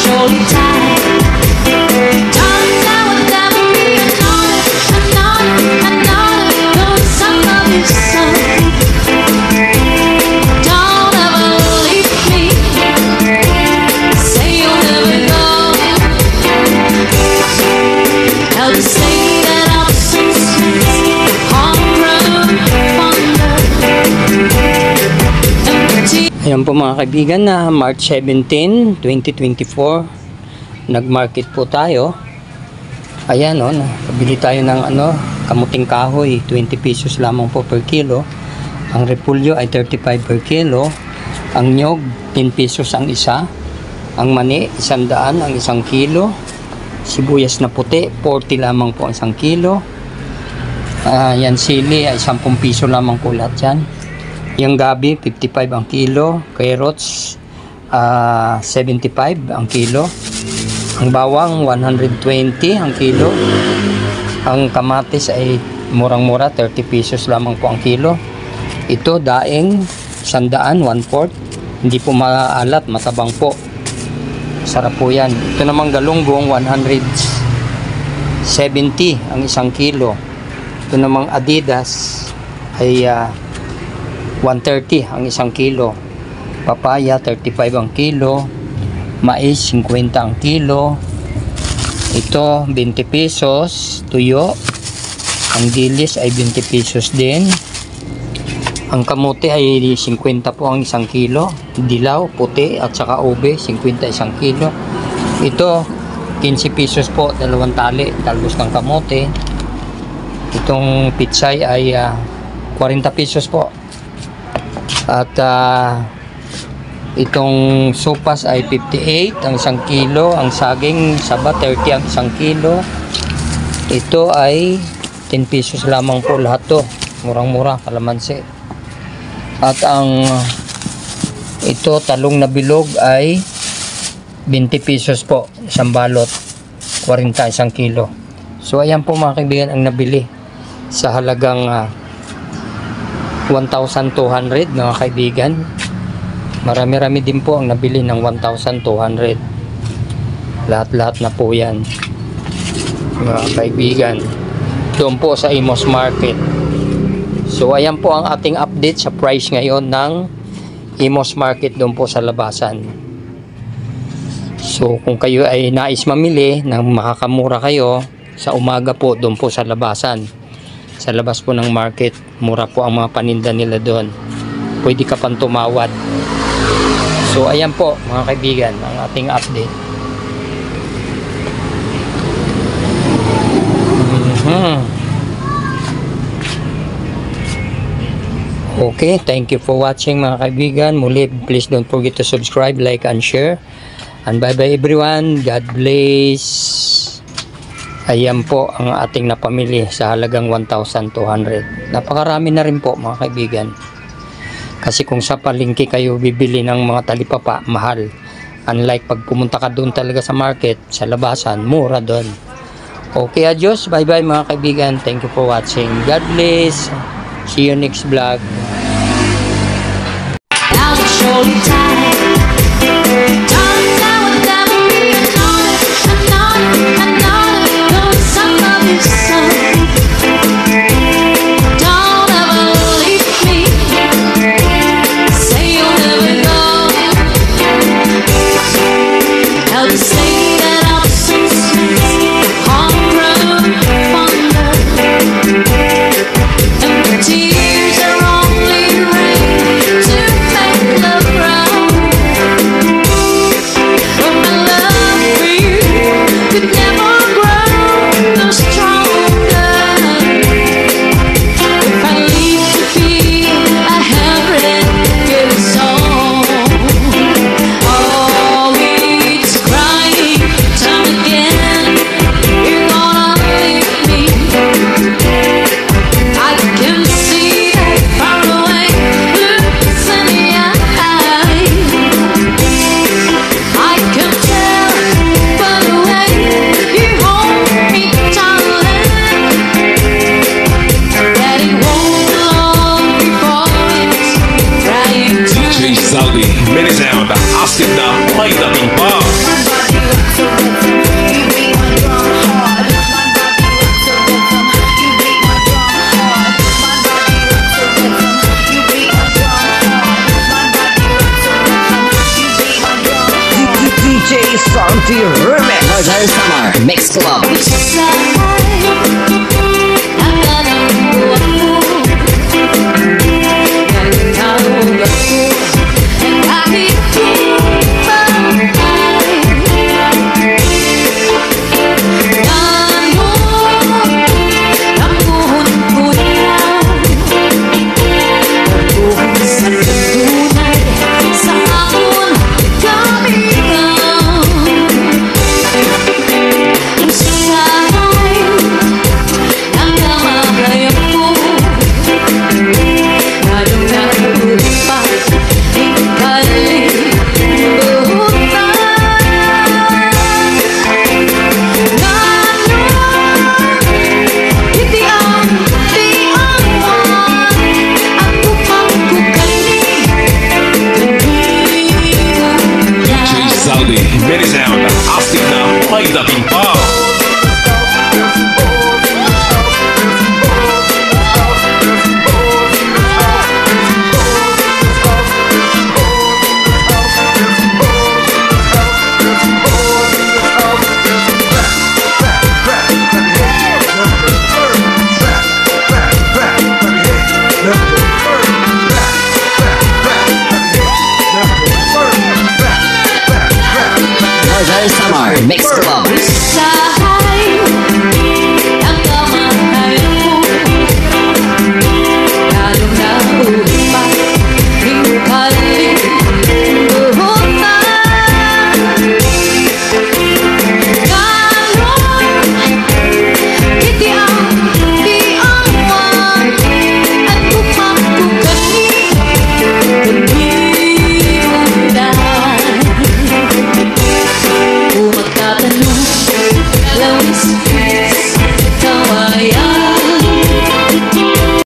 surely die. Darling, I would never be another, don't suffer this son. Don't ever leave me. Say you'll never go. I'll just say that I'm so sweet. Ayan po mga kaibigan, na March 17, 2024 nagmarket po tayo. Ayan o, nakabili tayo ng kamuting kahoy, 20 pesos lamang po per kilo. Ang repulyo ay 35 per kilo. Ang nyog 10 pesos ang isa. Ang mani 100 ang isang kilo. Sibuyas na puti 40 lamang po ang isang kilo. Yan sili ay 10 piso lamang po lahat yan. Yung gabi 55 ang kilo, carrots 75 ang kilo, ang bawang 120 ang kilo, ang kamatis ay murang-mura 30 pesos lamang po ang kilo. Ito daing 100, 1/4, hindi po maalat, matabang po, sarap po yan. Ito namang galunggong 170 ang isang kilo. Ito namang Adidas ay 130 ang isang kilo. Papaya 35 ang kilo. Mais 50 ang kilo. Ito 20 pesos. Tuyo. Ang dilis ay 20 pesos din. Ang kamote ay 50 po ang isang kilo. Dilaw, puti at saka ube 50 isang kilo. Ito 15 pesos po, dalawang tali, talbos ng kamote. Itong pitsay ay 40 pesos po. At itong sopas ay 58 ang isang kilo. Ang saging saba 30 ang isang kilo. Ito ay 10 pesos lamang po lahat to. Murang-mura, kalamansi. At ang ito talong na bilog ay 20 pesos po isang balot, 40 isang kilo. So ayan po mga kaibigan ang nabili sa halagang 1,200 mga kaibigan. Marami-rami din po ang nabili ng 1,200. Lahat-lahat na po yan mga kaibigan, doon po sa Imus Market. So ayan po ang ating update sa price ngayon ng Imus Market doon po sa labasan. So kung kayo ay nais mamili ng makakamura kayo sa umaga po, doon po sa labasan, sa labas po ng market, mura po ang mga paninda nila doon. Pwede ka pang tumawad. So ayan po mga kaibigan ang ating update. Okay, thank you for watching mga kaibigan. Muli, please don't forget to subscribe, like and share. And bye bye everyone. God bless. Ayan po ang ating napamili sa halagang 1,200. Napakarami na rin po mga kaibigan. Kasi kung sa palengke kayo bibili ng mga talipapa, mahal. Unlike pag pumunta ka doon talaga sa market, sa labasan, mura doon. Okay, adios. Bye bye mga kaibigan. Thank you for watching. God bless. See you next vlog. I will surely die. Darling, I would never be another, don't suffer this son. Don't ever leave me. Say you'll never go. I'll just say that I'm so sweet. Homegrown wonder. And the tears are only rain to make love grow. DJ Santi Remix. Roger Samar Mix Club. Very sound, asik na may dating pa. Roger Samar Mix Club.